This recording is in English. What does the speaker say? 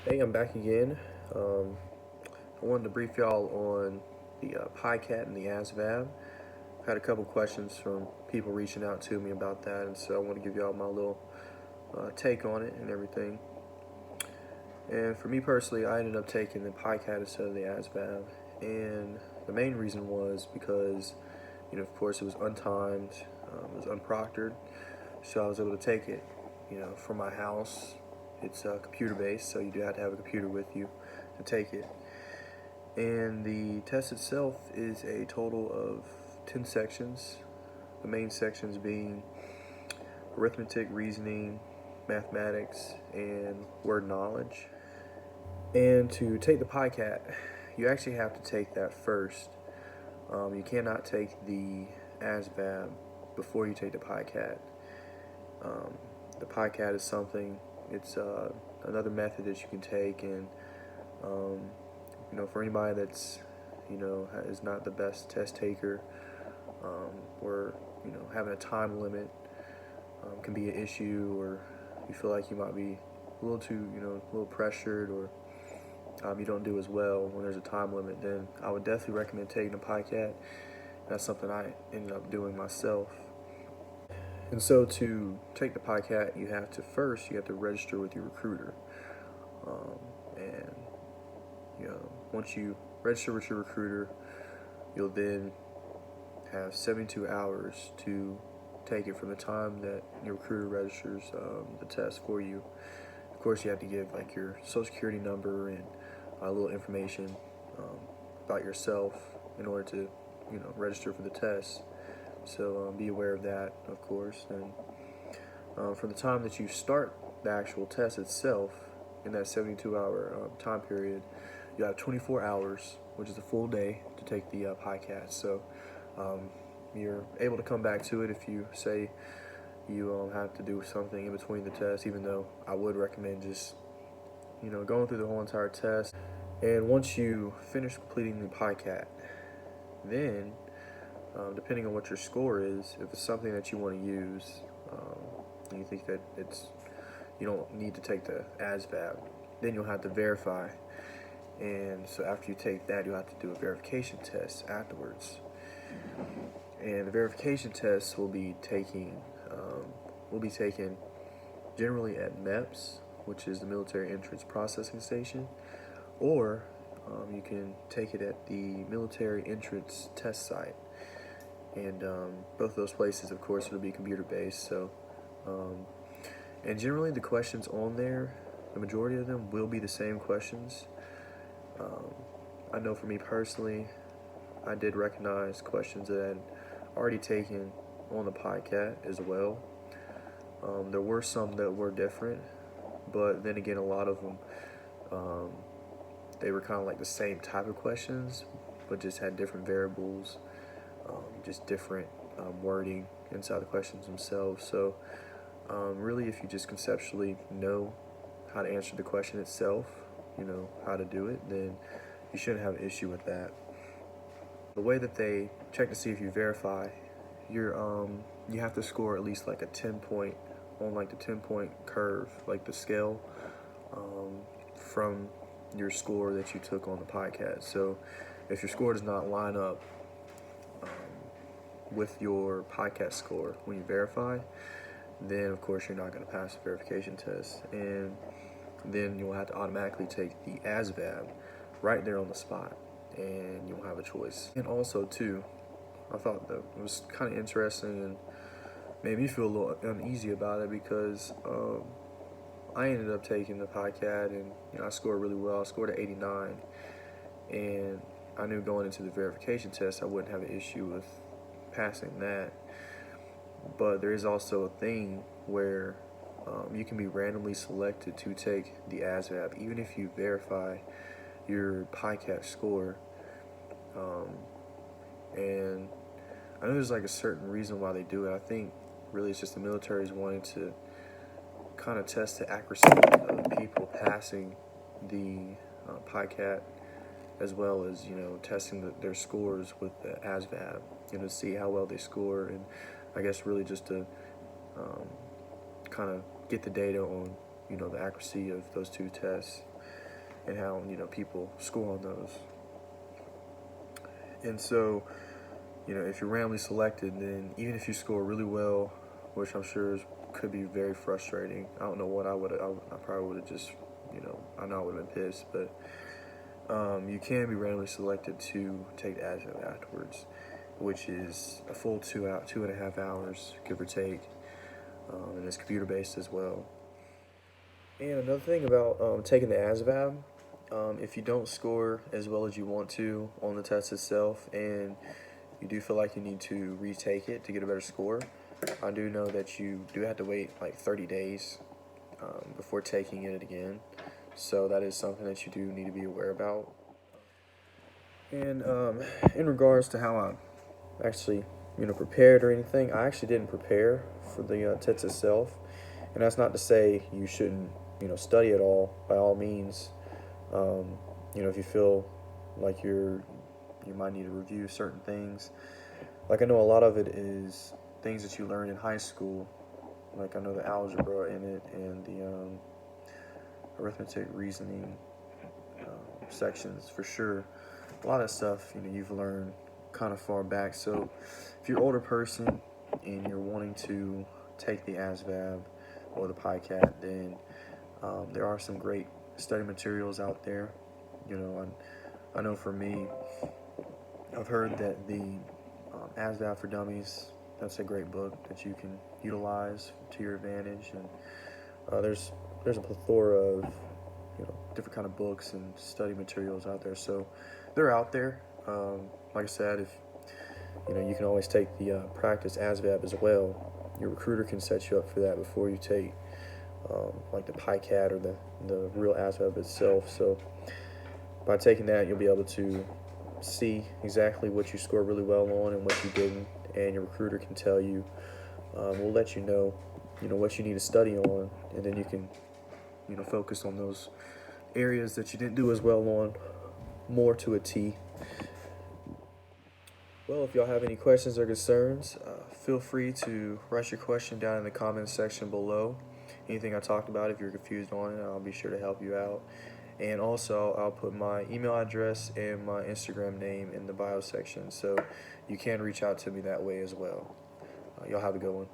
Hey, I'm back again. I wanted to brief y'all on the PICAT and the ASVAB. I've had a couple questions from people reaching out to me about that, and so I want to give y'all my little take on it and everything. And for me personally, I ended up taking the PICAT instead of the ASVAB, and the main reason was because, of course, it was untimed, it was unproctored, so I was able to take it, from my house. It's computer-based, so you do have to have a computer with you to take it. And the test itself is a total of 10 sections, the main sections being arithmetic, reasoning, mathematics, and word knowledge. And to take the PICAT, you actually have to take that first. You cannot take the ASVAB before you take the PICAT. The PICAT is something, it's another method that you can take, and for anybody that's is not the best test taker, or having a time limit can be an issue, or you feel like you might be a little too a little pressured, or you don't do as well when there's a time limit, then I would definitely recommend taking a PICAT. That's something I ended up doing myself. And so to take the PICAT, you have to register with your recruiter. And once you register with your recruiter, you'll then have 72 hours to take it from the time that your recruiter registers the test for you. Of course, you have to give like your social security number and a little information about yourself in order to register for the test. So be aware of that, of course. And from the time that you start the actual test itself, in that 72-hour time period, you have 24 hours, which is a full day, to take the PICAT. So you're able to come back to it if you say you have to do something in between the tests, even though I would recommend just going through the whole entire test. And once you finish completing the PICAT, then depending on what your score is, if it's something that you want to use, and you think that you don't need to take the ASVAB, then you'll have to verify. And so after you take that, you'll have to do a verification test afterwards. And the verification test will be taken generally at MEPS, which is the Military Entrance Processing Station, or you can take it at the Military Entrance Test Site. And both of those places, of course, will be computer-based. So, and generally the questions on there, the majority of them will be the same questions. I know for me personally, I did recognize questions that I had already taken on the PICAT as well. There were some that were different, but then again, a lot of them, they were kind of like the same type of questions, but just had different variables, just different wording inside the questions themselves. So really, if you just conceptually know how to answer the question itself, how to do it, then you shouldn't have an issue with that. The way that they check to see if you verify, you have to score at least like a 10-point on like the 10-point curve, like the scale, from your score that you took on the PICAT. So if your score does not line up with your PICAT score when you verify, then of course you're not going to pass the verification test, and then you'll have to automatically take the ASVAB right there on the spot, and you won't have a choice. And also too, I thought that it was kind of interesting and made me feel a little uneasy about it, because I ended up taking the PICAT, and I scored really well. I scored at 89, and I knew going into the verification test I wouldn't have an issue with passing that. But there is also a thing where you can be randomly selected to take the ASVAB, even if you verify your PICAT score. And I know there's like a certain reason why they do it. I think really it's just the military is wanting to kind of test the accuracy of people passing the PICAT, as well as testing their scores with the ASVAB, to see how well they score, and I guess really just to kind of get the data on the accuracy of those two tests. and how, you know, people score on those. And so, you know, if you're randomly selected, then even if you score really well, which I'm sure could be very frustrating. I don't know what I probably would have just, you know, I know I would have been pissed, but you can be randomly selected to take the ASVAB afterwards, which is a full 2.5 hours, give or take, and it's computer based as well. And another thing about taking the ASVAB, if you don't score as well as you want to on the test itself, and you do feel like you need to retake it to get a better score, I do know that you do have to wait like 30 days before taking it again. So that is something that you do need to be aware about. And in regards to how I actually, you know, prepared or anything, I actually didn't prepare for the test itself. And that's not to say you shouldn't, you know, study at all. By all means, you know, if you feel like you might need to review certain things. Like I know a lot of it is things that you learn in high school. Like I know the algebra in it and the arithmetic, reasoning sections for sure. A lot of stuff, you know, you've learned kind of far back. So if you're an older person and you're wanting to take the ASVAB or the PICAT, then there are some great study materials out there. You know, I know for me, I've heard that the ASVAB for Dummies, that's a great book that you can utilize to your advantage, and there's a plethora of, you know, different kind of books and study materials out there. So they're out there. Like I said, if you know, you can always take the practice ASVAB as well. Your recruiter can set you up for that before you take like the PICAT or the real ASVAB itself. So by taking that, you'll be able to see exactly what you scored really well on and what you didn't, and your recruiter can tell you, will let you know what you need to study on, and then you can, you know, focus on those areas that you didn't do as well on more to a T. Well, if y'all have any questions or concerns, feel free to write your question down in the comments section below. Anything I talked about, if you're confused on it, I'll be sure to help you out. And also, I'll put my email address and my Instagram name in the bio section, so you can reach out to me that way as well. Y'all have a good one.